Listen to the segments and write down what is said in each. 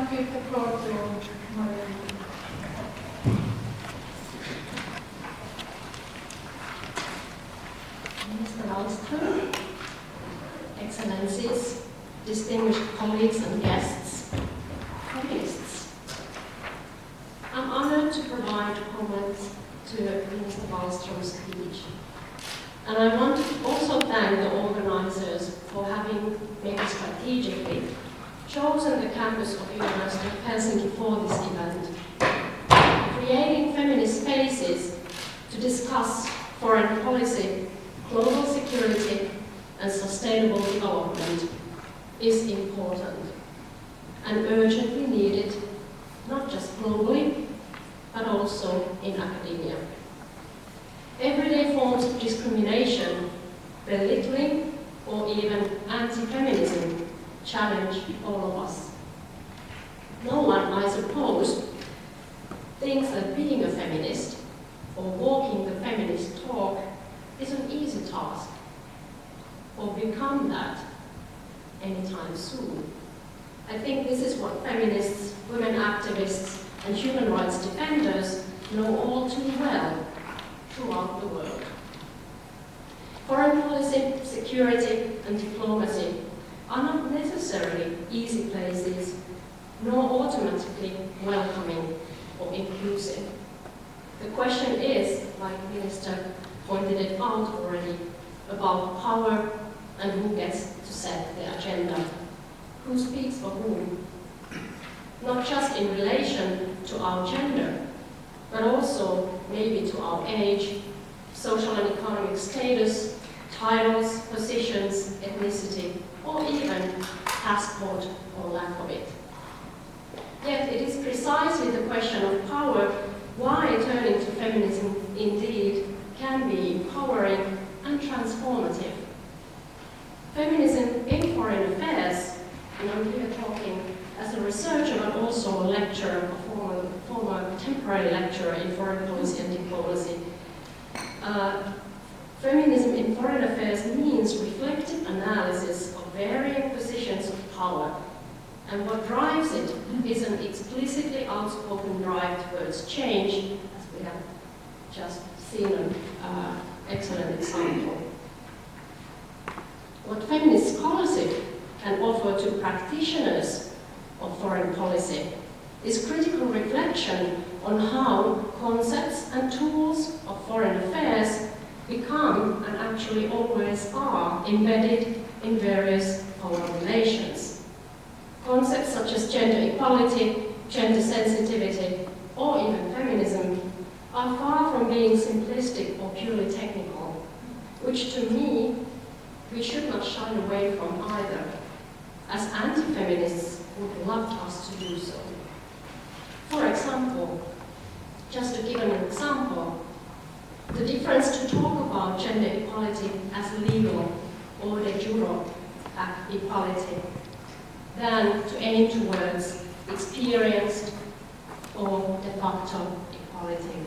now give the floor to Maria. Mr. Wallström, Excellencies, distinguished colleagues and guests, feminists. I'm honored to provide comments to Mr. Wallström's speech. And I want to also thank the organizers for having maybe strategically chosen the campus of University of Helsinki for this event, creating feminist spaces to discuss foreign policy, global security, and sustainable development is important and urgently needed, not just globally, but also in academia. Everyday forms of discrimination, belittling, or even anti-feminism challenge all of us. No one, I suppose, thinks that being a feminist or walking the feminist talk is an easy task, or become that anytime soon. I think this is what feminists, women activists, and human rights defenders know all too well throughout the world. Foreign policy, security, and diplomacy are not necessarily easy places, nor automatically welcoming or inclusive. The question is, like the Minister pointed it out already, about power and who gets to set the agenda. Who speaks for whom? Not just in relation to our gender, but also maybe to our age, social and economic status, titles, positions, ethnicity, or even passport or lack of it. Yet it is precisely the question of power why turning to feminism indeed can be empowering and transformative. Feminism in foreign affairs, and I'm here talking as a researcher but also a lecturer, a former temporary lecturer in foreign policy and diplomacy. Feminism in foreign affairs means reflective analysis of varying positions of power, and what drives it is an explicitly outspoken drive towards change, as we have just seen an excellent example. What feminist scholarship can offer to practitioners of foreign policy is critical reflection on how concepts and tools of foreign affairs become, and actually always are, embedded in various power relations. Concepts such as gender equality, gender sensitivity, or even feminism are far from being simplistic or purely technical, which to me, we should not shy away from either, as anti-feminists would love us to do so. For example, just to give an example, the difference to talk about gender equality as legal or de jure equality than to aim towards experienced or de facto equality.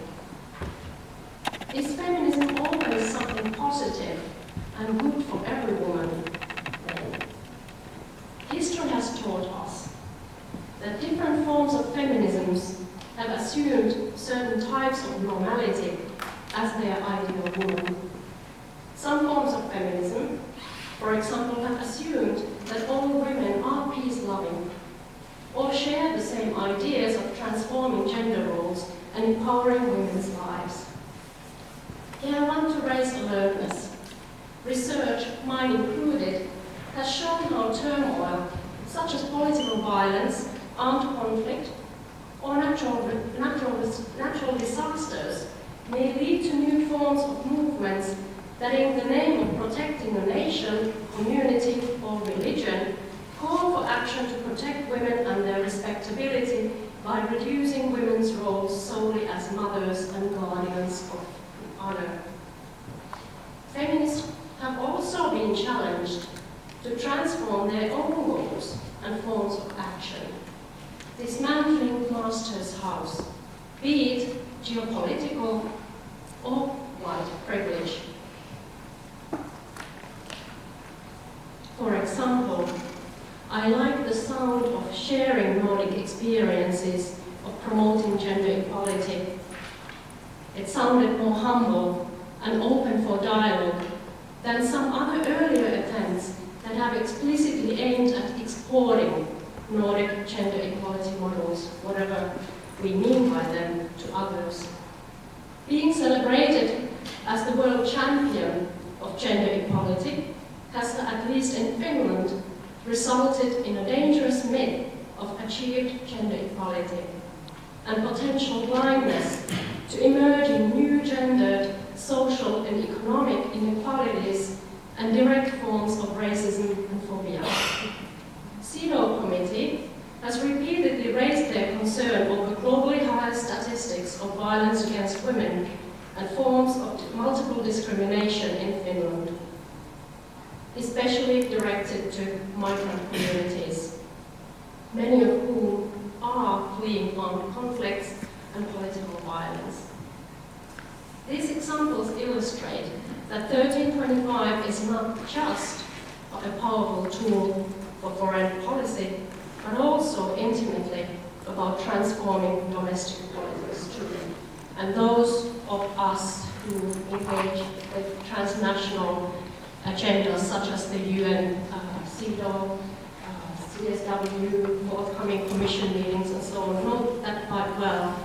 Is feminism always something positive and good for every woman? No. History has taught us that different forms of feminisms have assumed certain types of normality as their ideal woman. Some forms of feminism, for example, have assumed that all women are peace-loving or share the same ideas of transforming gender roles and empowering women's lives. Here I want to raise alertness. Research, mine included, has shown how turmoil, such as political violence, armed conflict, or natural disasters may lead to new forms of movements that in the name of protecting a nation, community, or religion, call for action to protect women and their respectability by reducing women's roles solely as mothers and guardians of honor. Feminists have also been challenged to transform their own goals and forms of action, dismantling master's house, be it geopolitical or white privilege. For example, I like the sound of sharing Nordic sounded more humble and open for dialogue than some other earlier attempts that have explicitly aimed at exporting Nordic gender equality models, whatever we mean by them, to others. Being celebrated as the world champion of gender equality has, at least in Finland, resulted in a dangerous myth of achieved gender equality and potential blindness to emerging new gendered social and economic inequalities and direct forms of racism and phobia. CEDAW committee has repeatedly raised their concern over globally high statistics of violence against women and forms of multiple discrimination in Finland, especially directed to migrant communities, many of whom are fleeing armed conflicts and political violence. These examples illustrate that 1325 is not just a powerful tool for foreign policy, but also intimately about transforming domestic politics too. And those of us who engage with transnational agendas such as the UN, CEDAW, CSW, forthcoming commission meetings and so on, know that quite well,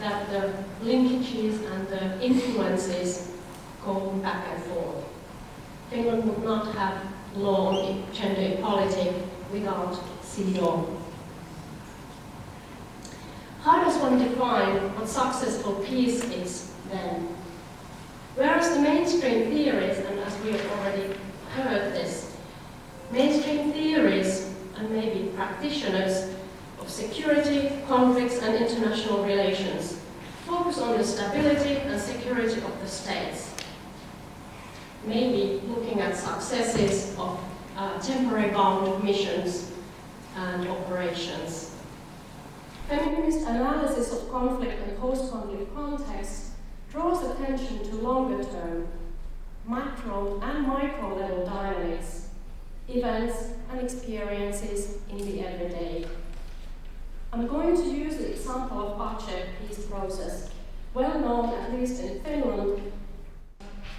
that the linkages and the influences go back and forth. Finland would not have law on gender equality without CEDAW. How does one define what successful peace is then? Whereas the mainstream theories, and as we have already heard this, mainstream theories and maybe practitioners of security, conflicts and international relations focus on the stability and security of the states, maybe looking at successes of temporary bound missions and operations. Feminist analysis of conflict and post-conflict context draws attention to longer-term, macro and micro-level dynamics, events and experiences in the everyday. I'm going to use the example of Part2 peace process, well known at least in Finland,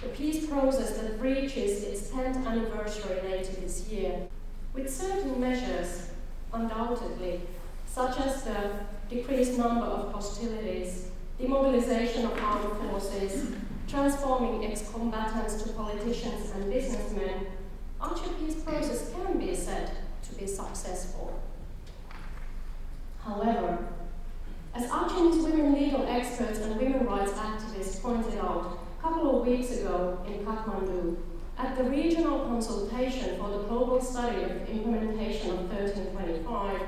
the peace process that reaches its 10th anniversary later this year, with certain measures, undoubtedly, such as the decreased number of hostilities, demobilization of armed forces, transforming ex-combatants to politicians and businessmen, Part2 peace process can be said to be successful. However, as Achinese women legal experts and women rights activists pointed out a couple of weeks ago in Kathmandu, at the regional consultation for the global study of implementation of 1325,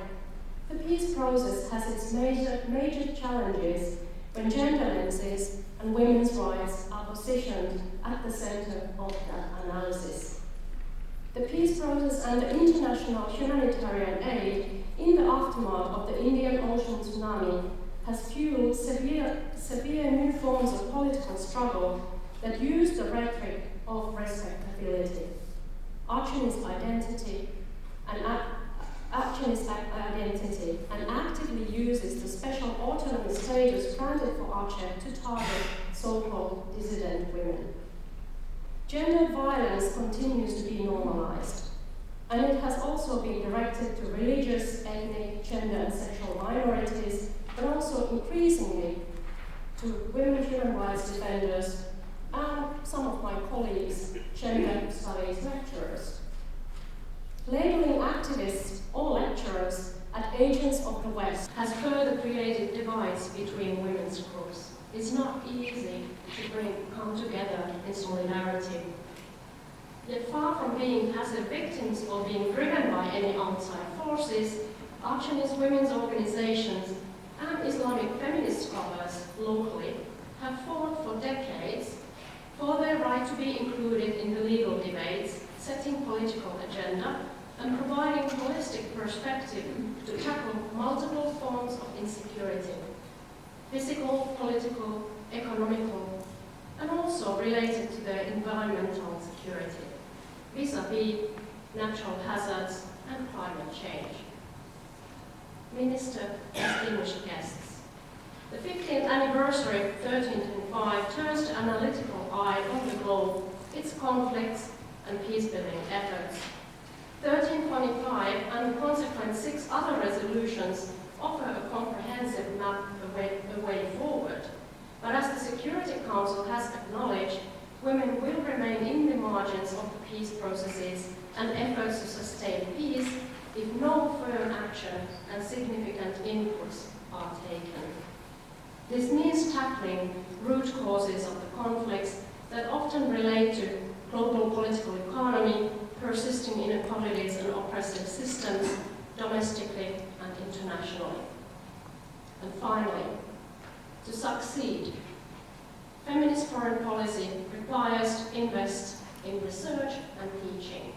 the peace process has its major challenges when gender lenses and women's rights are positioned at the center of that analysis. The peace process and the international humanitarian aid in the aftermath of the Indian Ocean tsunami has fueled severe new forms of political struggle that use the rhetoric of respectability, Achinese identity, and actively uses the special autonomy status granted for Aceh to target so-called dissident women. Gendered violence continues to be normalized, and it has also been directed to religious, ethnic, gender and sexual minorities, but also increasingly to women human rights defenders and some of my colleagues, gender studies lecturers. Labeling activists or lecturers as agents of the West has further created divides between women's groups. It's not easy to come together in solidarity. Yet far from being passive victims or being driven by any outside forces, Achinese women's organizations and Islamic feminist scholars locally have fought for decades for their right to be included in the legal debates, setting political agenda, and providing holistic perspective to tackle multiple forms of insecurity, physical, political, economical, and also related to their environmental security, vis-à-vis natural hazards and climate change. Minister, distinguished guests, The 15th anniversary of 1325 turns the analytical eye on the globe, its conflicts and peace-building efforts. 1325 and the consequent 6 other resolutions offer a comprehensive map a way forward. But as the Security Council has acknowledged, women will remain in the margins of the peace processes and efforts to sustain peace if no firm action and significant inputs are taken. This means tackling root causes of the conflicts that often relate to global political economy, persisting inequalities and oppressive systems, domestically and internationally. And finally, to succeed, feminist foreign policy requires to invest in research and teaching.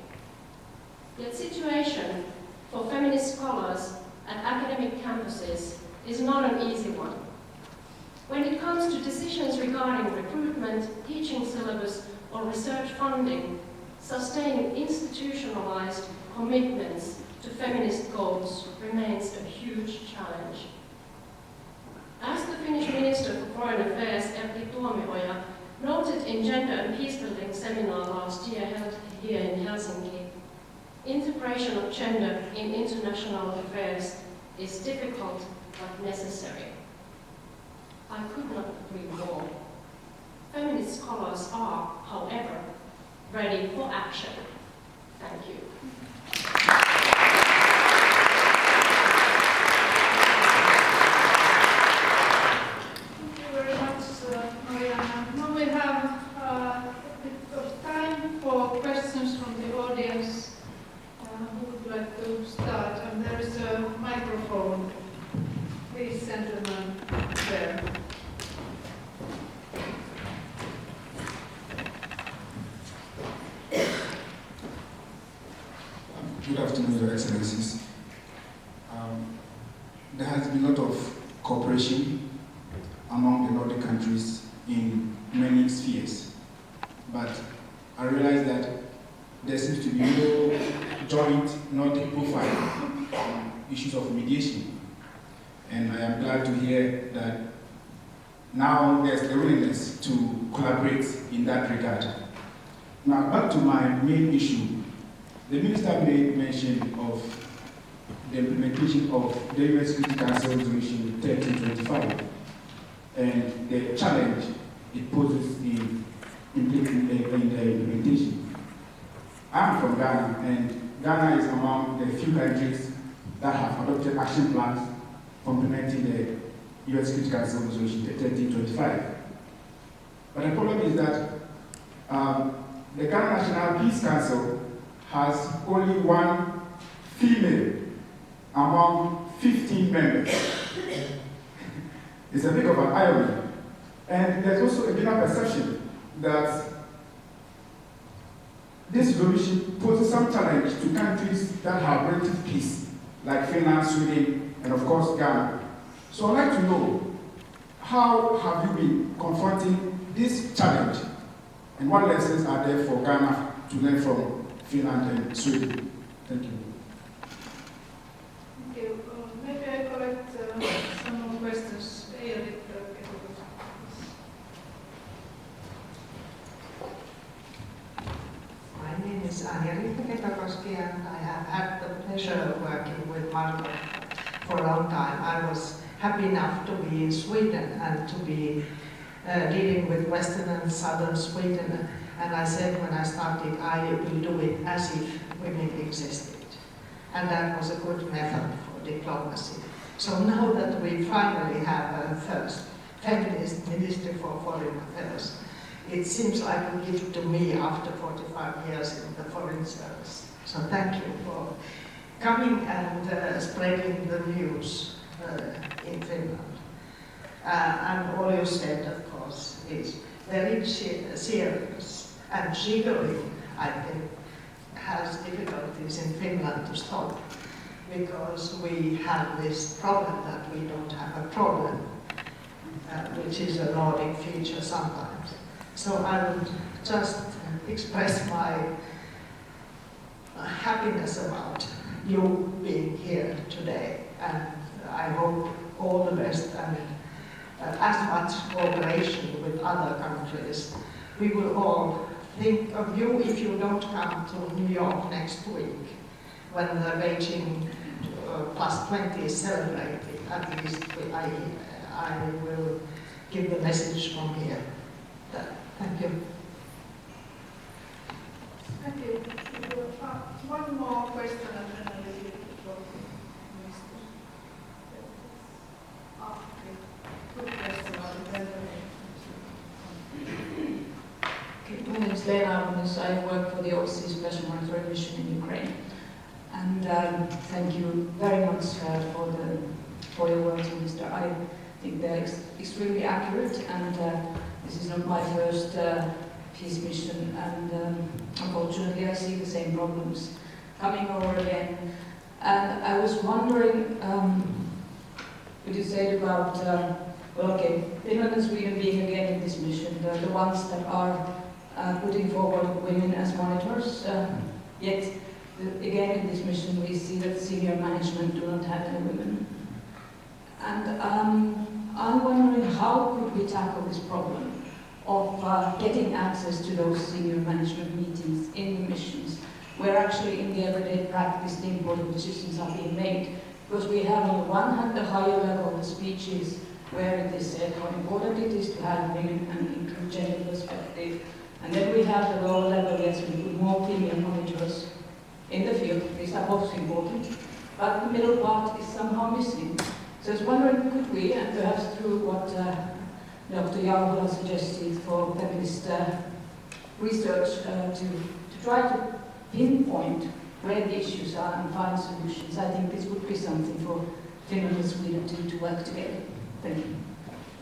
Yet situation for feminist scholars at academic campuses is not an easy one. When it comes to decisions regarding recruitment, teaching syllabus, or research funding, sustaining institutionalized commitments to feminist goals remains a huge challenge. As the Finnish Minister for Foreign Affairs, Erkki Tuomioja, noted in Gender and Peacebuilding seminar last year held here in Helsinki, integration of gender in international affairs is difficult but necessary. I could not agree more. Feminist scholars are, however, ready for action. Thank you. Thank you very much, Mariana. Now we have a bit of time for questions from the audience. Who would like to start? And there is a microphone. Please, gentlemen, there. Good afternoon, Your Excellencies. There has been a lot of cooperation among the Nordic countries in many spheres, but I realize that there seems to be no joint Nordic profile on issues of mediation, and I am glad to hear that now there's the willingness to collaborate in that regard. Now, back to my main issue. The Minister made mention of the implementation of the UN Security Council Resolution 1325 and the challenge it poses in the implementation. I'm from Ghana, and Ghana is among the few countries that have adopted action plans for implementing the UN Security Council Resolution 1325. But the problem is that the Ghana National Peace Council has only one female among 15 members. It's a bit of an irony. And there's also a general perception that this resolution poses some challenge to countries that have relative peace, like Finland, Sweden, and of course Ghana. So I'd like to know, how have you been confronting this challenge, and what lessons are there for Ghana to learn from Finland and Sweden? Thank you. Thank you. Maybe I collect some more questions. My name is Anja Riitta-Ketokoski, and I have had the pleasure of working with Margot for a long time. I was happy enough to be in Sweden and to be dealing with Western and Southern Sweden. And I said when I started, I will do it as if women existed. And that was a good method for diplomacy. So now that we finally have a first feminist Minister for Foreign Affairs, it seems like a gift to me after 45 years in the Foreign Service. So thank you for coming and spreading the news in Finland. And all you said, of course, is very serious. And jiggling, I think, has difficulties in Finland to stop, because we have this problem that we don't have a problem, which is a Nordic feature sometimes. So I would just express my happiness about you being here today, and I hope all the best, and as much cooperation with other countries. We will all think of you if you don't come to New York next week when the Beijing +20 is celebrated. At least I will give the message from here. Thank you. Thank you. One more question and then I will give the floor to Mr. Okay. Good question about the My name is Lena Arvonis. I work for the OSCE Special Monitoring Mission in Ukraine. And thank you very much for your words, Minister. I think they're extremely accurate, and this is not my first peace mission, and unfortunately I see the same problems coming over again. And I was wondering, what you said about, well, okay, Finland and Sweden being again in this mission, the ones that are putting forward women as monitors, yet again in this mission we see that senior management do not have any women. And I'm wondering, how could we tackle this problem of getting access to those senior management meetings in the missions, where actually in the everyday practice the important decisions are being made? Because we have on the one hand the higher level, the speeches, where it is said how important it is to have women and include gender perspective. And then we have the lower level, yes, we put more female monitors in the field. These are both important, but the middle part is somehow missing. So I was wondering, could we, and perhaps through what Dr. Jarvola suggested for feminist research, to try to pinpoint where the issues are and find solutions. I think this would be something for Finland and Sweden to work together. Thank you.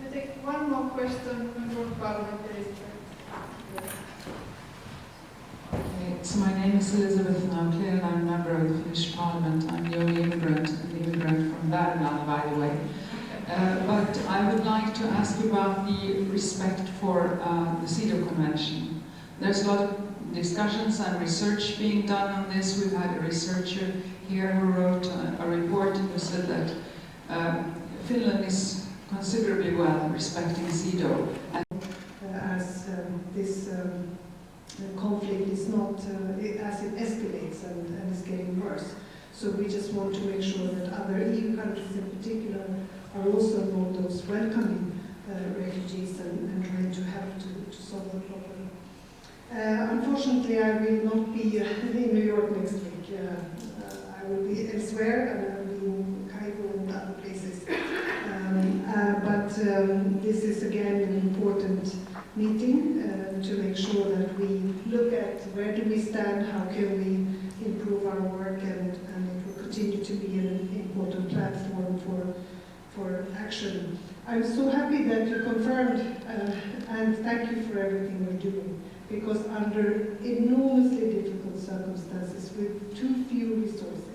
I take one more question from parliamentary. So my name is Elizabeth Naukli and I'm a member of the Finnish Parliament. I'm the only immigrant from Värmland, by the way. But I would like to ask you about the respect for the CEDAW Convention. There's a lot of discussions and research being done on this. We've had a researcher here who wrote a report who said that Finland is considerably well respecting CEDAW. As this conflict is not, as it escalates and is getting worse. So we just want to make sure that other EU countries in particular are also among those welcoming refugees and trying to help to solve the problem. Unfortunately, I will not be in New York next week. I will be elsewhere, and I will be in Cairo and other places. But this is again an important meeting to make sure that we look at where do we stand, how can we improve our work, and it will continue to be an important platform for action. I'm so happy that you confirmed, and thank you for everything you're doing, because under enormously difficult circumstances with too few resources,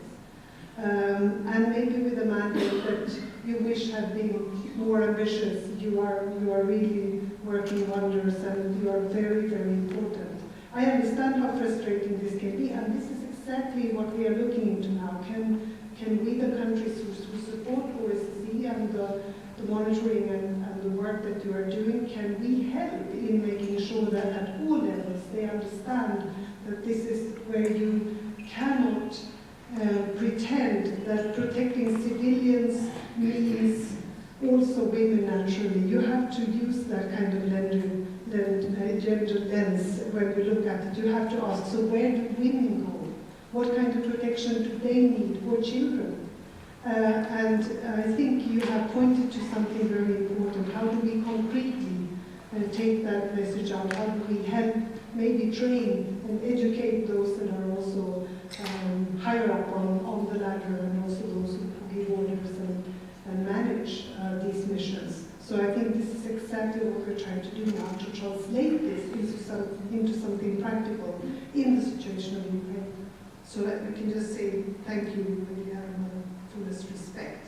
and maybe with a mandate that you wish had been more ambitious, you are really working wonders, and you are very, very important. I understand how frustrating this can be, and this is exactly what we are looking into now. Can we, the countries who support OSCE and the monitoring and the work that you are doing, can we help in making sure that at all levels they understand that this is where you cannot pretend that protecting civilians means also women naturally. You have to use that kind of gender lens when we look at it. You have to ask, so where do women go? What kind of protection do they need, or children? And I think you have pointed to something very important. How do we concretely take that message out? How do we help, maybe train and educate those that are also higher up on the ladder, and also those who give orders and manage these missions? So I think this is exactly what we're trying to do now, to translate this into something practical in the situation of Ukraine. So that we can just say thank you with fullest respect.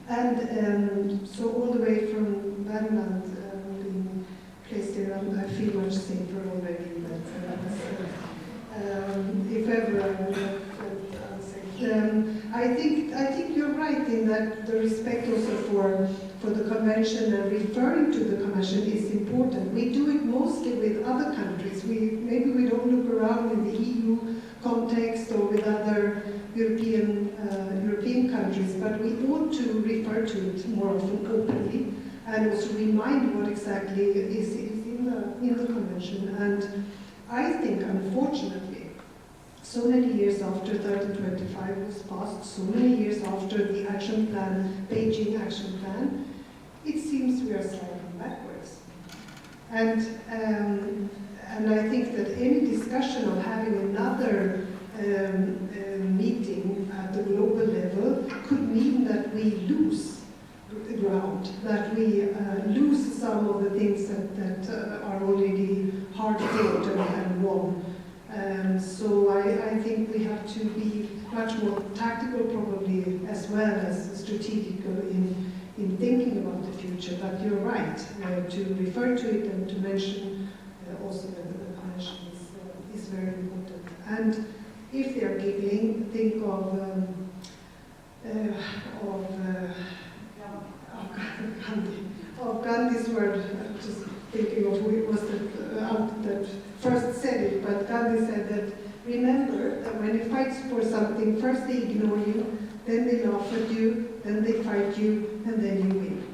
And so all the way from Värmland, being placed here, I feel much safer already. But if ever I would have felt unsafe. I think you're right in that the respect also for the convention and referring to the convention is important. We do it mostly with other countries. Maybe we don't look around in the EU context or with other European countries, but we ought to refer to it more often openly and also remind what exactly is in the convention. And I think, unfortunately, so many years after 1325 was passed, so many years after the action plan, Beijing action plan, it seems we are sliding backwards. And I think that any discussion of having another meeting at the global level could mean that we lose ground, that we lose some of the things that are already hard fought and won. So I think we have to be much more tactical probably as well as strategical in thinking about the future. But you're right, to refer to it and to mention also that the convention is very important. And if they're giggling, think of Gandhi's word, just thinking of who it was that first said it, but Gandhi said that, remember that when you fight for something, first they ignore you, then they laugh at you, then they fight you, and then you win.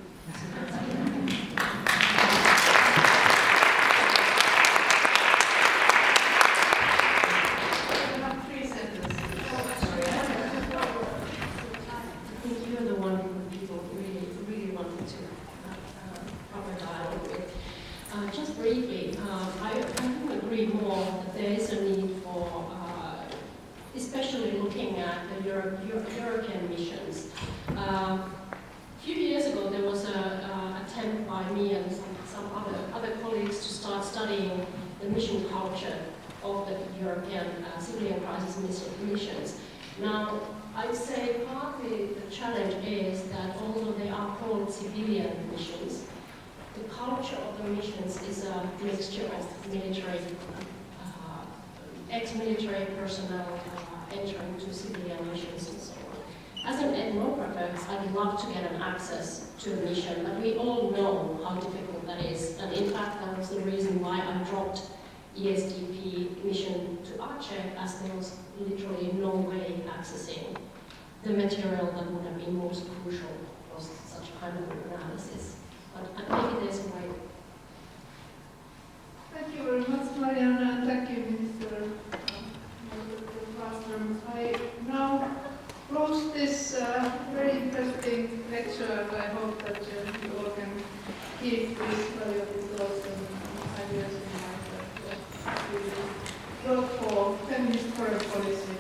European missions. A few years ago, there was an attempt by me and some other colleagues to start studying the mission culture of the European civilian crisis missions. Now, I'd say partly the challenge is that although they are called civilian missions, the culture of the missions is a mixture of military, ex-military personnel entering to civilian missions and so on. As an ethnographer, I'd love to get an access to a mission, but we all know how difficult that is. And in fact, that was the reason why I dropped ESDP mission to Aceh, as there was literally no way accessing the material that would have been most crucial for such kind of analysis. But maybe there's a way. Thank you very much, Mariana, and thank you, Minister. I now close this very interesting lecture, and I hope that you all can keep these valuable thoughts and ideas in mind that we will work for feminist foreign policy